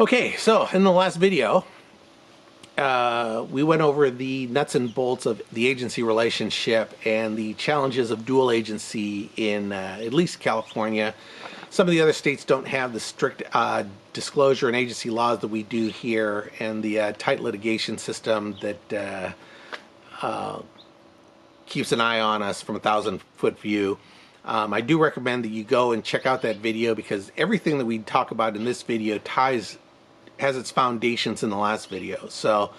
Okay, so in the last video, we went over the nuts and bolts of the agency relationship and the challenges of dual agency in at least California. Some of the other states don't have the strict disclosure and agency laws that we do here, and the tight litigation system that keeps an eye on us from a 1,000-foot view. I do recommend that you go and check out that video, because everything that we talk about in this video has its foundations in the last video. So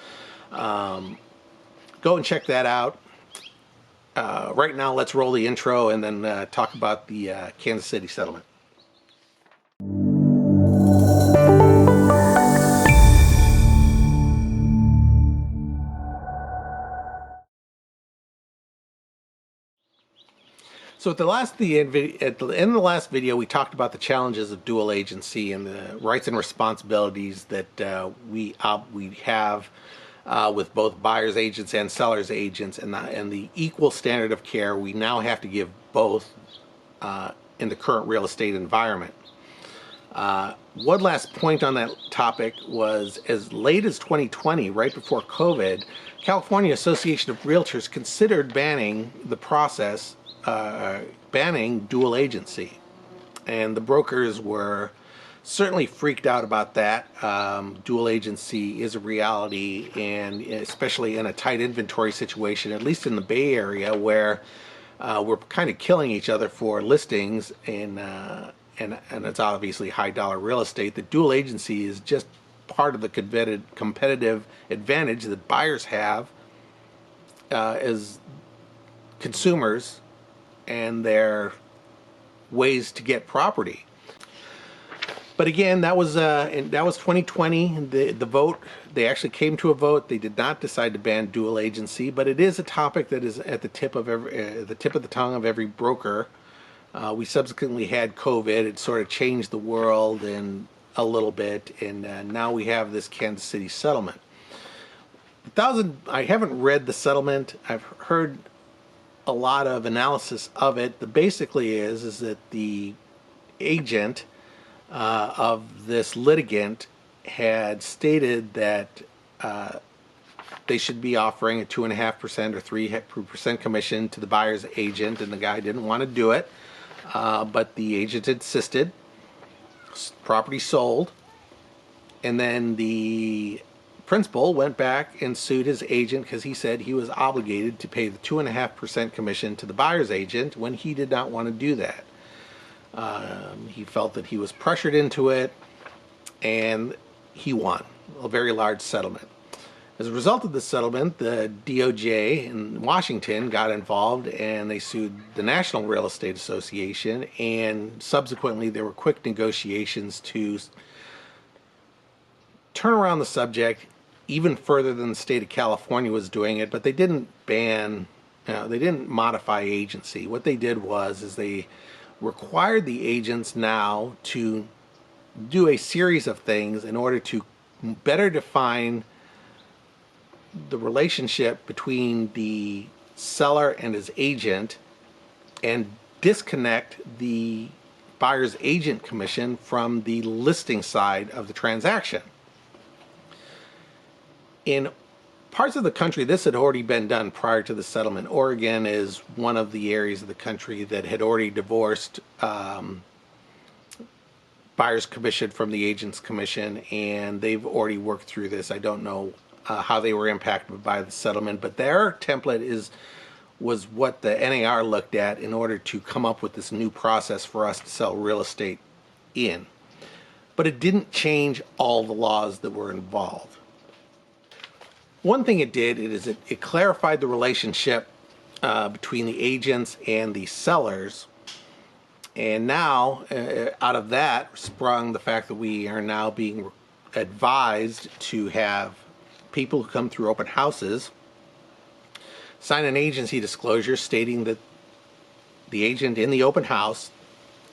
go and check that out. Right now, let's roll the intro and then talk about the Kansas City settlement. So at the end of the last video, we talked about the challenges of dual agency and the rights and responsibilities that we have with both buyers agents and sellers agents, and the equal standard of care we now have to give both in the current real estate environment. One last point on that topic was, as late as 2020, right before COVID, California Association of Realtors considered banning the process, banning dual agency, and the brokers were certainly freaked out about that. Dual agency is a reality, and especially in a tight inventory situation, at least in the Bay Area, where we're kind of killing each other for listings, and it's obviously high dollar real estate. The dual agency is just part of the competitive advantage that buyers have as consumers and their ways to get property. But again, that was 2020. The vote, they actually came to a vote. They did not decide to ban dual agency, but it is a topic that is at the tip of the tongue of every broker. We subsequently had COVID. It sort of changed the world a little bit, and now we have this Kansas City settlement. I haven't read the settlement. I've heard a lot of analysis of it. The basically is that the agent of this litigant had stated that they should be offering a 2.5% or 3% commission to the buyer's agent, and the guy didn't want to do it, but the agent insisted. Property sold, and then the principal went back and sued his agent because he said he was obligated to pay the 2.5% commission to the buyer's agent when he did not want to do that. He felt that he was pressured into it, and he won a very large settlement. As a result of the settlement, the DOJ in Washington got involved, and they sued the National Real Estate Association, and subsequently there were quick negotiations to turn around the subject even further than the state of California was doing it, but they didn't ban, they didn't modify agency. What they did is they required the agents now to do a series of things in order to better define the relationship between the seller and his agent, and disconnect the buyer's agent commission from the listing side of the transaction. In parts of the country, this had already been done prior to the settlement. Oregon is one of the areas of the country that had already divorced buyer's commission from the agent's commission, and they've already worked through this. I don't know how they were impacted by the settlement, but their template was what the NAR looked at in order to come up with this new process for us to sell real estate in. But it didn't change all the laws that were involved. One thing it did is it clarified the relationship between the agents and the sellers, and now out of that sprung the fact that we are now being advised to have people who come through open houses sign an agency disclosure stating that the agent in the open house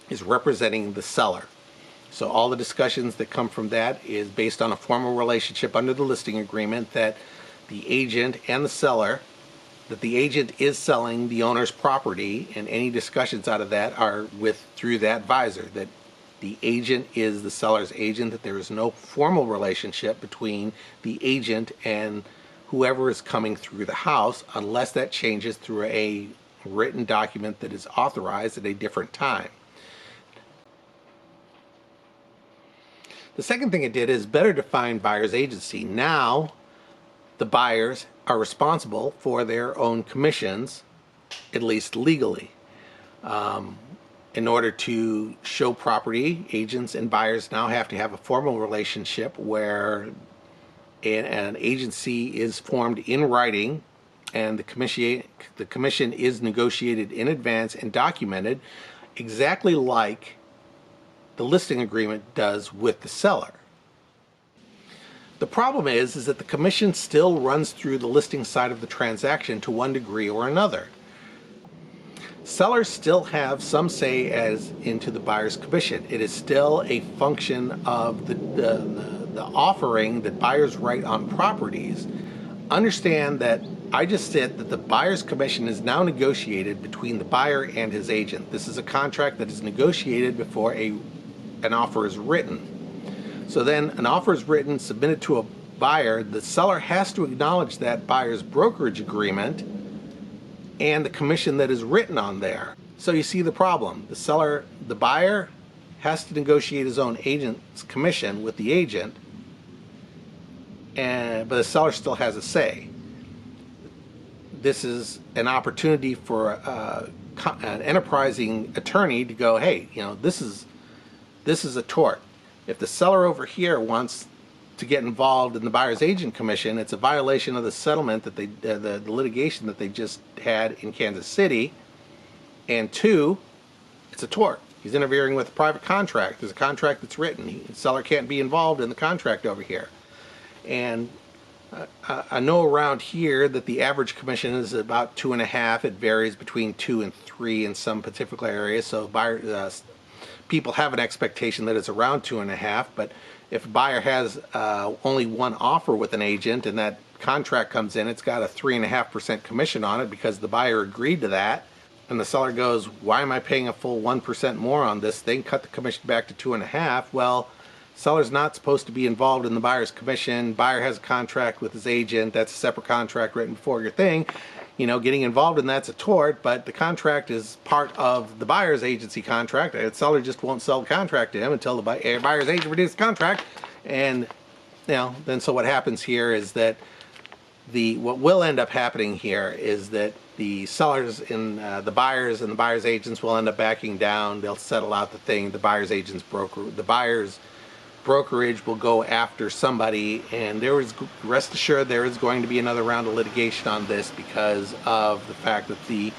is representing the seller. So all the discussions that come from that is based on a formal relationship under the listing agreement that the agent and the seller, that the agent is selling the owner's property, and any discussions out of that are through that advisor, that The agent is the seller's agent, that there is no formal relationship between the agent and whoever is coming through the house, unless that changes through a written document that is authorized at a different time. The second thing it did is better define buyer's agency. Now the buyers are responsible for their own commissions, at least legally. In order to show property, agents and buyers now have to have a formal relationship where an agency is formed in writing, and the commission is negotiated in advance and documented exactly like the listing agreement does with the seller. The problem is that the commission still runs through the listing side of the transaction to one degree or another. Sellers still have some say as into the buyer's commission. It is still a function of the offering that buyers write on properties. Understand that I just said that the buyer's commission is now negotiated between the buyer and his agent. This is a contract that is negotiated before an offer is written. So then an offer is written, submitted to a buyer. The seller has to acknowledge that buyer's brokerage agreement and the commission that is written on there. So you see the problem. The buyer has to negotiate his own agent's commission with the agent, but the seller still has a say. This is an opportunity for an enterprising attorney to go, hey, this is a tort. If the seller over here wants to get involved in the buyer's agent commission, it's a violation of the settlement that the litigation that they just had in Kansas City. And two, it's a tort. He's interfering with a private contract. There's a contract that's written. The seller can't be involved in the contract over here. And I know around here that the average commission is about 2.5. It varies between 2 and 3 in some particular areas. So people have an expectation that it's around 2.5. But if a buyer has only one offer with an agent and that contract comes in, it's got a 3.5% commission on it because the buyer agreed to that. And the seller goes, why am I paying a full 1% more on this thing? Cut the commission back to 2.5. Well, seller's not supposed to be involved in the buyer's commission. Buyer has a contract with his agent. That's a separate contract written before your thing. Getting involved in that's a tort, but the contract is part of the buyer's agency contract. The seller just won't sell the contract to him until the buyer's agent reduces the contract. And then so what happens here is that what will end up happening here is that the sellers and the buyers and the buyer's agents will end up backing down. They'll settle out the thing. The buyer's brokerage will go after somebody, and rest assured there is going to be another round of litigation on this because of the fact that the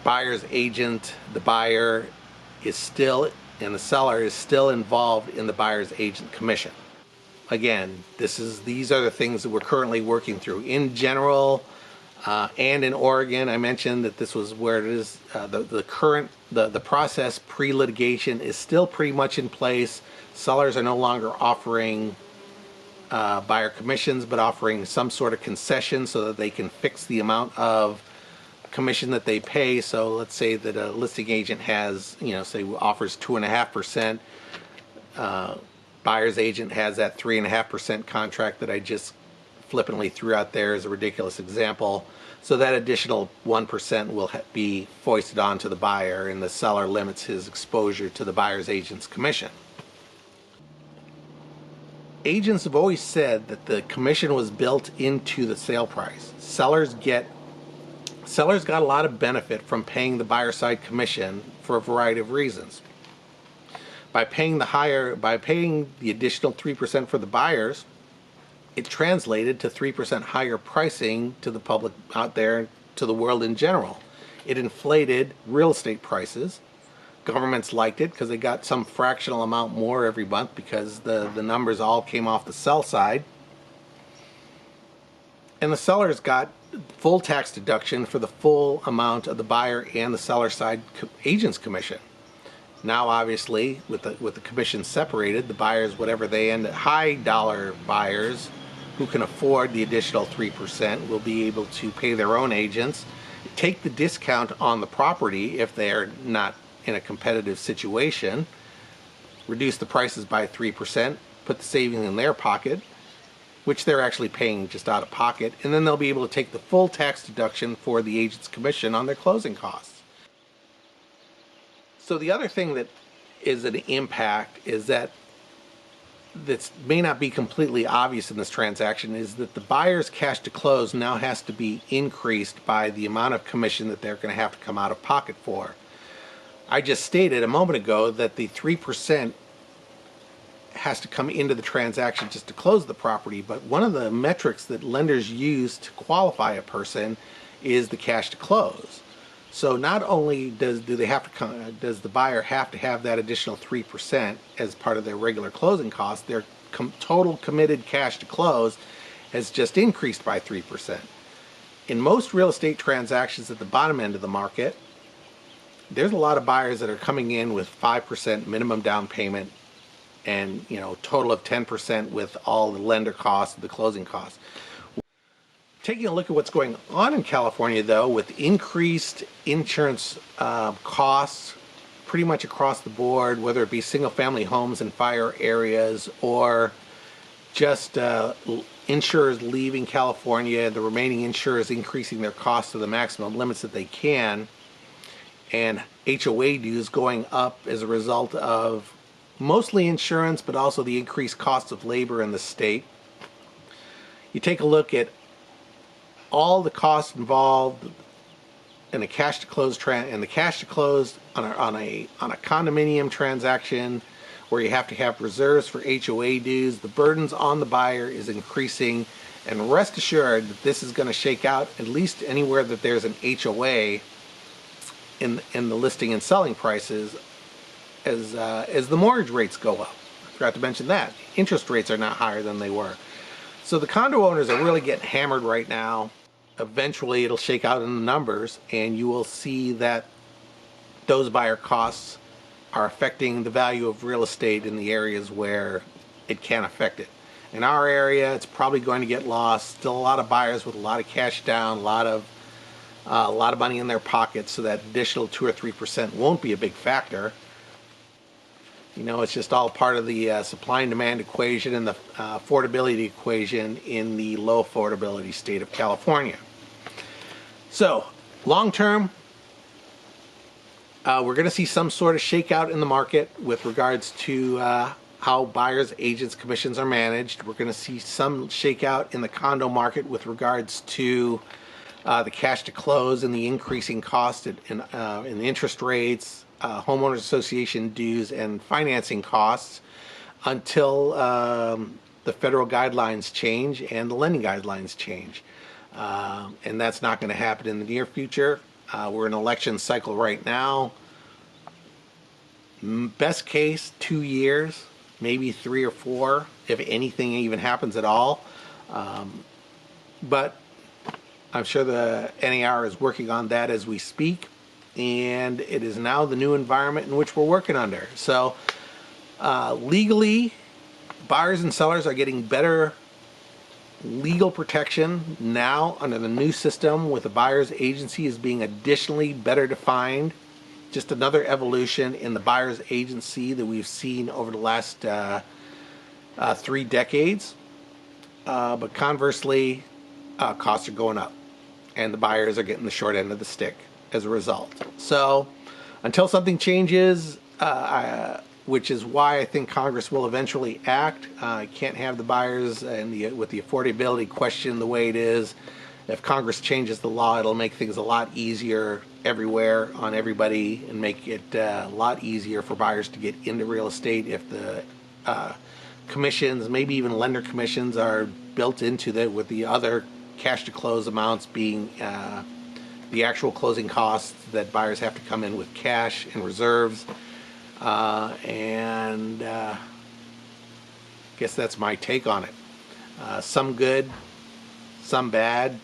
buyer's agent, the buyer is still, and the seller is still involved in the buyer's agent commission. Again, these are the things that we're currently working through. In general, and in Oregon, I mentioned that this was where it is. The process pre-litigation is still pretty much in place. Sellers are no longer offering buyer commissions, but offering some sort of concession so that they can fix the amount of commission that they pay. So let's say that a listing agent has, say offers 2.5%. Buyer's agent has that 3.5% contract that I just flippantly threw out there as a ridiculous example. So that additional 1% will be foisted onto the buyer, and the seller limits his exposure to the buyer's agent's commission. Agents have always said that the commission was built into the sale price. Sellers got a lot of benefit from paying the buyer side commission for a variety of reasons. By paying the additional 3% for the buyers, it translated to 3% higher pricing to the public out there, to the world in general. It inflated real estate prices. Governments liked it because they got some fractional amount more every month because the numbers all came off the sell side. And the sellers got full tax deduction for the full amount of the buyer and the seller side agent's commission. Now, obviously, with the commission separated, the buyers, whatever they end at, high dollar buyers who can afford the additional 3% will be able to pay their own agents, take the discount on the property if they're not in a competitive situation, reduce the prices by 3%, put the savings in their pocket, which they're actually paying just out of pocket, and then they'll be able to take the full tax deduction for the agent's commission on their closing costs. So the other thing that is an impact is that may not be completely obvious in this transaction is that the buyer's cash to close now has to be increased by the amount of commission that they're going to have to come out of pocket for. I just stated a moment ago that the 3% has to come into the transaction just to close the property, but one of the metrics that lenders use to qualify a person is the cash to close. So not only does the buyer have to have that additional 3% as part of their regular closing costs, their total committed cash to close has just increased by 3%. In most real estate transactions at the bottom end of the market, there's a lot of buyers that are coming in with 5% minimum down payment and total of 10% with all the lender costs, the closing costs. Taking a look at what's going on in California, though, with increased insurance costs pretty much across the board, whether it be single-family homes in fire areas or just insurers leaving California, the remaining insurers increasing their costs to the maximum limits that they can, and HOA dues going up as a result of mostly insurance, but also the increased cost of labor in the state. You take a look at all the costs involved in a cash to close on a condominium transaction where you have to have reserves for HOA dues. The burdens on the buyer is increasing, and rest assured that this is going to shake out at least anywhere that there's an HOA in the listing and selling prices as the mortgage rates go up. I forgot to mention that interest rates are not higher than they were. So the condo owners are really getting hammered right now. Eventually it'll shake out in the numbers, and you will see that those buyer costs are affecting the value of real estate in the areas where it can affect it. In our area, it's probably going to get lost. Still a lot of buyers with a lot of cash down, a lot of money in their pockets, so that additional 2 or 3% won't be a big factor. It's just all part of the supply and demand equation and the affordability equation in the low affordability state of California. So, long term, we're going to see some sort of shakeout in the market with regards to how buyers, agents, commissions are managed. We're going to see some shakeout in the condo market with regards to the cash to close and the increasing cost in the interest rates, homeowners association dues, and financing costs until the federal guidelines change and the lending guidelines change. And that's not going to happen in the near future. We're in an election cycle right now. Best case, 2 years, maybe 3 or 4, if anything even happens at all. But I'm sure the NAR is working on that as we speak, and it is now the new environment in which we're working under. So legally, buyers and sellers are getting better legal protection now under the new system, with the buyer's agency as being additionally better defined. Just another evolution in the buyer's agency that we've seen over the last 3 decades. But conversely, costs are going up, and the buyers are getting the short end of the stick as a result. So until something changes, which is why I think Congress will eventually act, can't have the buyers with the affordability question the way it is. If Congress changes the law, it'll make things a lot easier everywhere on everybody, and make it a lot easier for buyers to get into real estate if the commissions, maybe even lender commissions, are built into that, with the other cash to close amounts being the actual closing costs that buyers have to come in with cash and reserves. And I guess that's my take on it. Some good, some bad,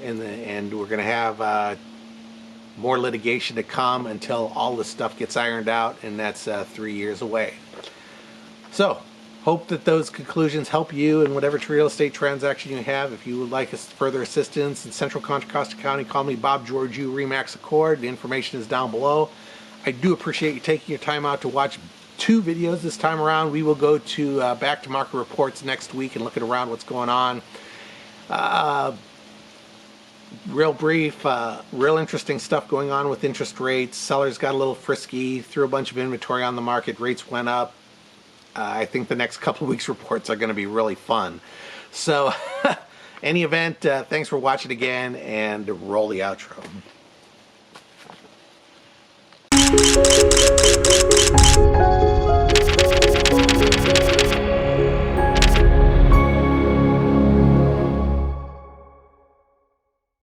and we're going to have more litigation to come until all this stuff gets ironed out, and that's 3 years away. So, hope that those conclusions help you in whatever real estate transaction you have. If you would like further assistance in Central Contra Costa County, call me Bob Georgiou, RE/MAX Accord. The information is down below. I do appreciate you taking your time out to watch 2 videos this time around. We will go to back to market reports next week and look at around what's going on. Real brief, real interesting stuff going on with interest rates. Sellers got a little frisky, threw a bunch of inventory on the market, rates went up. I think the next couple of weeks reports are going to be really fun. So, any event, thanks for watching again, and roll the outro.